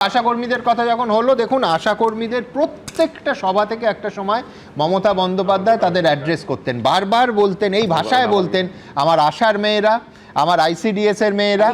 আশাকর্মীদের কথা যখন হলো, দেখুন আশাকর্মীদের প্রত্যেকটা সভা থেকে একটা সময় মমতা বন্দ্যোপাধ্যায় তাদের অ্যাড্রেস করতেন, বারবার বলতেন, এই ভাষায় বলতেন, আমার আশার মেয়েরা, আমার আইসিডিএস এর মেয়েরা।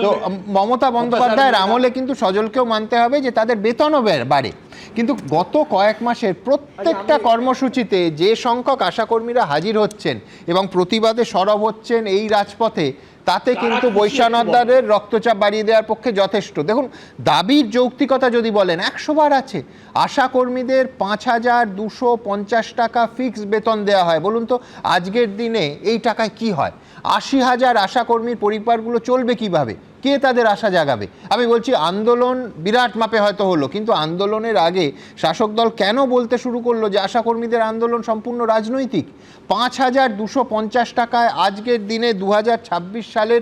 তো মমতা বন্দ্যোপাধ্যায়ের আমলে কিন্তু সজলকেও মানতে হবে যে তাদের বেতনও বাড়ে, কিন্তু গত কয়েক মাসের প্রত্যেকটা কর্মসূচিতে যে সংখ্যক আশাকর্মীরা হাজির হচ্ছেন এবং প্রতিবাদে সরব হচ্ছেন এই রাজপথে, তাতে কিন্তু বৈশ্যানন্দাদের রক্তচাপ বাড়িয়ে দেওয়ার পক্ষে যথেষ্ট। দেখুন, দাবির যৌক্তিকতা যদি বলেন 100 বার আছে। আশাকর্মীদের 5,250 টাকা ফিক্স বেতন দেওয়া হয়, বলুন তো আজকের দিনে এই টাকায় কি হয়? 80,000 আশাকর্মীর পরিবারগুলো চলবে কিভাবে? কে তাদের আশা জাগাবে? আমি বলছি আন্দোলন বিরাট মাপে হয়তো হলো, কিন্তু আন্দোলনের আগে শাসক দল কেন বলতে শুরু করলো যে আশাকর্মীদের আন্দোলন সম্পূর্ণ রাজনৈতিক? 5,250 টাকায় আজকের দিনে 2026 সালের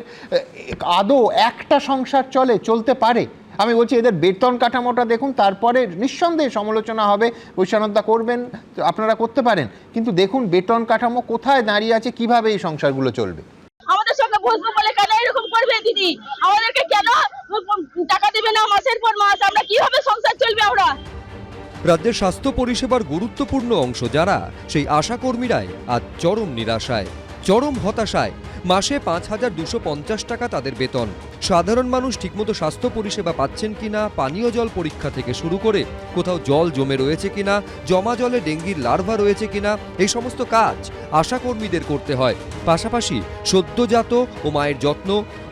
আদৌ একটা সংসার চলতে পারে? আমি বলছি এদের বেতন কাঠামোটা দেখুন, তারপরে নিঃসন্দেহে সমালোচনা হবে, বৈশ্যানন্দা করবেন, আপনারা করতে পারেন, কিন্তু দেখুন বেতন কাঠামো কোথায় দাঁড়িয়ে আছে, কিভাবে এই সংসারগুলো চলবে। আমাদের সঙ্গে বসবো বলে কেন এরকম করবে দিদি? আমাদেরকে কেন টাকা দেবে না মাসের পর মাস? আমরা কিভাবে সংসার চলবে? আমরা রাজ্যের স্বাস্থ্য পরিষেবার গুরুত্বপূর্ণ অংশ যারা, সেই আশাকর্মীরাই আজ চরম নিরাশায়, চরম হতাশায়। মাসে 5,250 টাকা তাদের বেতন। সাধারণ মানুষ ঠিকমতো স্বাস্থ্য পরিষেবা পাচ্ছেন কিনা, পানীয় জল পরীক্ষা থেকে শুরু করে কোথাও জল জমে রয়েছে কিনা, জমা জলে ডেঙ্গির লার্ভা রয়েছে কিনা, এই সমস্ত কাজ আশাকর্মীদের করতে হয়। পাশাপাশি সদ্যজাত ও মায়ের যত্ন,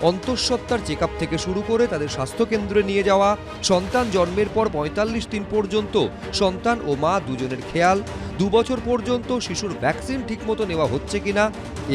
অন্তঃসত্ত্বার চেক আপ থেকে শুরু করে তাদের স্বাস্থ্যকেন্দ্রে নিয়ে যাওয়া, সন্তান জন্মের পর 45 দিন পর্যন্ত সন্তান ও মা দুজনের খেয়াল, 2 বছর পর্যন্ত শিশুর ভ্যাকসিন ঠিকমতো নেওয়া হচ্ছে কিনা,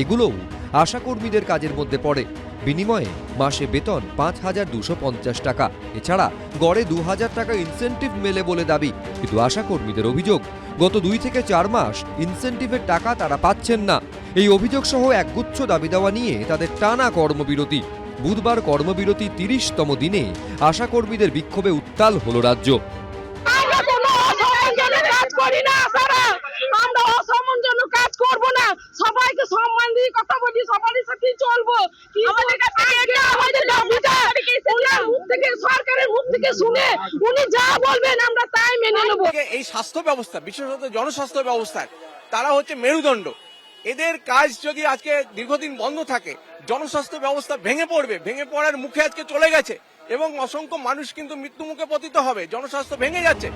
এগুলোও আশাকর্মীদের কাজের মধ্যে পড়ে। বিনিময়ে মাসে বেতন 5,250 টাকা। এছাড়া গড়ে 2,000 টাকা ইনসেনটিভ মেলে বলে দাবি, কিন্তু আশাকর্মীদের অভিযোগ গত 2 থেকে 4 মাস ইনসেনটিভের টাকা তারা পাচ্ছেন না। এই অভিযোগ সহ একগুচ্ছ দাবি দেওয়া নিয়ে তাদের টানা কর্মবিরতি। বুধবার কর্মবিরতি 30তম দিনে আশাকর্মীদের বিক্ষোভে উত্তাল হলো রাজ্য। আমরা অসম্মানজনক কাজ করব না, সবাইকে সম্মান দিয়ে কথা বলি, সবার সাথে চলবো। আমাদের কাছে আমাদের দাবিটা ওনার মুখ থেকে, সরকারের মুখ থেকে শুনে উনি যা বলবেন আমরা তাই মেনে নেব। এই স্বাস্থ্য ব্যবস্থা, বিশেষত জনস্বাস্থ্য ব্যবস্থার তারা হচ্ছে মেরুদণ্ড। এদের কাজ যদি আজকে দীর্ঘদিন বন্ধ থাকে, জনস্বাস্থ্য ব্যবস্থা ভেঙে পড়বে, ভেঙে পড়ার মুখে আজকে চলে গেছে এবং অসংখ্য মানুষ কিন্তু মৃত্যু মুখে পতিত হবে। জনস্বাস্থ্য ভেঙে যাচ্ছে।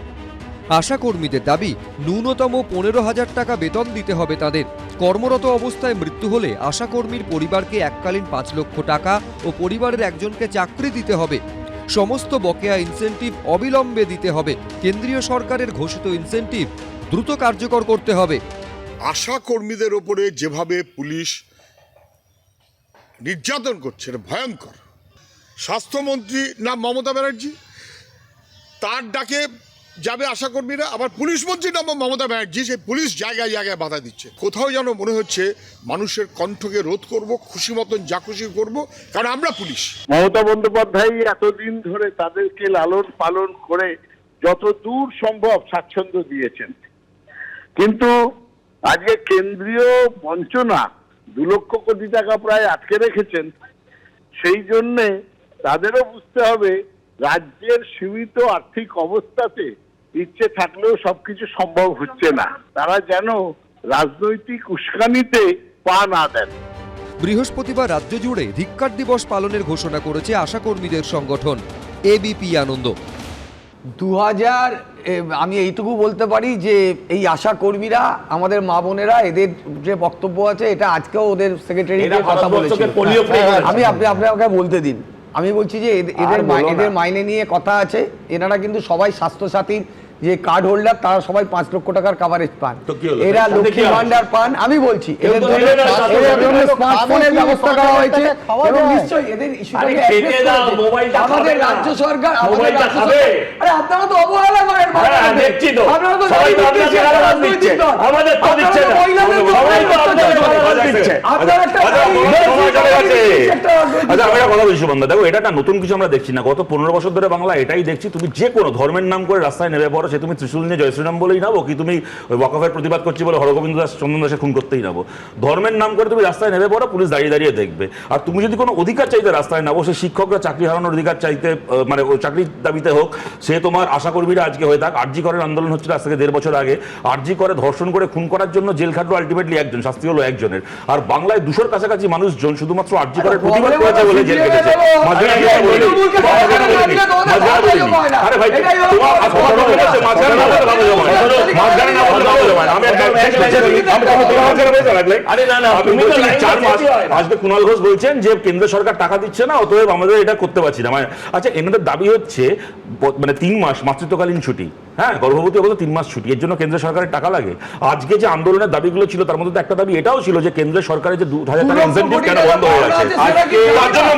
আশাকর্মীদের দাবি ন্যূনতম 15,000 টাকা বেতন দিতে হবে তাদের। কর্মরত অবস্থায় মৃত্যু হলে আশাকর্মীর পরিবারকে এককালীন 5 লক্ষ টাকা ও পরিবারের একজনকে চাকরি দিতে হবে। সমস্ত বকেয়া ইনসেনটিভ অবিলম্বে দিতে হবে। কেন্দ্রীয় সরকারের ঘোষিত ইনসেনটিভ দ্রুত কার্যকর করতে হবে। আশাকর্মীদের ওপরে যেভাবে পুলিশ নির্যাতন করছে এটা ভয়ঙ্কর। স্বাস্থ্যমন্ত্রী নাম মমতা ব্যানার্জি, তার ডাকে যাবে আশাকর্মীরা, আবার পুলিশ মন্ত্রী নাম মমতা ব্যানার্জি, সেই পুলিশ জায়গায় জায়গায় বাধা দিচ্ছে। কোথাও যেন মনে হচ্ছে মানুষের কণ্ঠকে রোধ করব, খুশি মতন যা খুশি করবো, কারণ আমরা পুলিশ। মমতা বন্দ্যোপাধ্যায় এতদিন ধরে তাদেরকে লালন পালন করে যত দূর সম্ভব স্বাচ্ছন্দ্য দিয়েছেন, কিন্তু আজকে কেন্দ্রীয় বঞ্চনা 2 লক্ষ কোটি টাকা প্রায় আটকে রেখেছেন। সেই জন্যে তাদেরও বুঝতে হবে রাজ্যের সীমিত আর্থিক অবস্থাতে ইচ্ছে থাকলেও সবকিছু সম্ভব হচ্ছে না। তারা যেন রাজনৈতিক উস্কানিতে পা না দেন। বৃহস্পতিবার রাজ্য জুড়ে ধিক্কার দিবস পালনের ঘোষণা করেছে আশাকর্মীদের সংগঠন এবিপি আনন্দ। 2000 আমি এইটুকু বলতে পারি যে এই আশা কর্মীরা, আমাদের মা বোনেরা, এদের যে বক্তব্য আছে এটা আজকেও ওদের সেক্রেটারি কথা বলেছে। আমি আপনাকে বলতে দিন, আমি বলছি যে এদের মাইনে নিয়ে কথা আছে। এনারা কিন্তু সবাই স্বাস্থ্যসাথীর যে কার্ড হোল্ডার, তারা সবাই 5 লক্ষ টাকার কাভারেজ পান, এরা লক্ষ্মী ভান্ডার পান। আমি বলছি এদের জন্য স্মার্টফোনের ব্যবস্থা করা হয়েছে এবং নিশ্চয়ই এদের আমাদের রাজ্য সরকার, আরে আপনারা তো অবহেলা করেন, আপনারা তো দেখো, এটা একটা নতুন কিছু আমরা দেখছি না। গত 15 বছর ধরে বাংলা এটাই দেখছি, তুমি যে কোনো ধর্মের নাম করে রাস্তায় নেমে পড়ো, সে তুমি ত্রিশূল নিয়ে জয় শ্রীরাম বলেই নাও, কি তুমি ওই ওয়াকফের প্রতিবাদ করছি বলে হরগোবিন্দ দাস চন্দন দাসে খুন করতেই নাও। ধর্মের নাম করে তুমি রাস্তায় নেমে পড়ো, পুলিশ দাঁড়িয়ে দাঁড়িয়ে দেখবে। আর তুমি যদি কোনো অধিকার চাইতে রাস্তায় নামো, সে শিক্ষকরা চাকরি হারানোর অধিকার চাইতে, মানে ওই চাকরির দাবিতে হোক, সে তোমার আশাকর্মীরা আজকে হয়ে থাক। আরজি করের আন্দোলন হচ্ছিল আজ থেকে 1.5 বছর আগে, আরজি করে ধর্ষণ করে খুন করার জন্য জেল খাটলো আলটিমেটলি একজন, শাস্তি হলো একজনের। আর বাংলায় 200-র কাছাকাছি মানুষজন শুধুমাত্র আরজি করের প্রতিবাদ করেছে বলে জেল কেটেছে। আরে ভাই আজকে কুণাল ঘোষ বলছেন যে কেন্দ্র সরকার টাকা দিচ্ছে না, অতএব আমাদের এটা করতে পারছি না। আচ্ছা, এনাদের দাবি হচ্ছে মানে 3 মাস মাতৃত্বকালীন ছুটি, হ্যাঁ, গর্ভবতী অবস্থা 3 মাস ছুটি, এর জন্য কেন্দ্র সরকারের টাকা লাগে। আজকে যে আন্দোলনের দাবিগুলো ছিল তার মধ্যে একটা দাবি এটাও ছিল যে কেন্দ্র সরকারের যে 2000 টাকা ইনসেন্টিভ কেন বন্ধ হয়ে গেছে। তার জন্য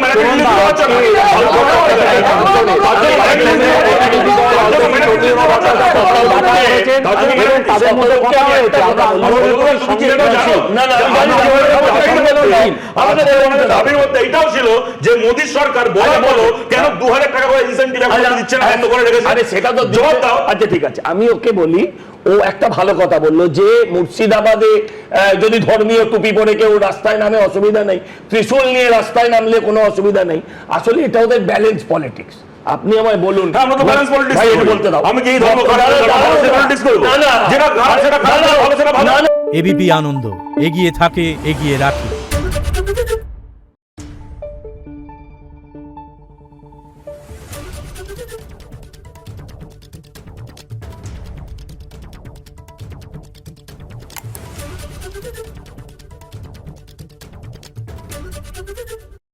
এটাও ছিল যে মোদী সরকার বলো কেন 2000 টাকা করে ইনসেন্টিভ দিচ্ছে না, বন্ধ করে রেখেছে। আরে সেটা তো জবাব দাও। আচ্ছা ঠিক আছে, আমি ওকে বলি, ও একটা ভালো কথা বললো যে মুর্শিদাবাদে যদি ধর্মীয় টুপি পরে কেউ রাস্তায় নামে অসুবিধা নেই, ত্রিশূল নিয়ে রাস্তায় নামলে কোনো অসুবিধা নেই। আসলে এটা ওদের ব্যালেন্স পলিটিক্স। আপনি আমায় বলুন, আমরা তো ব্যালেন্স পলিটিক্স বলতে দাও। আমি কি ধর্ম পলিটিক্স করব? না, যেটা সেটা ভালো সেটা ভালো। এবিপি আনন্দ, এগিয়ে থাকে, এগিয়ে রাখে। Thank you.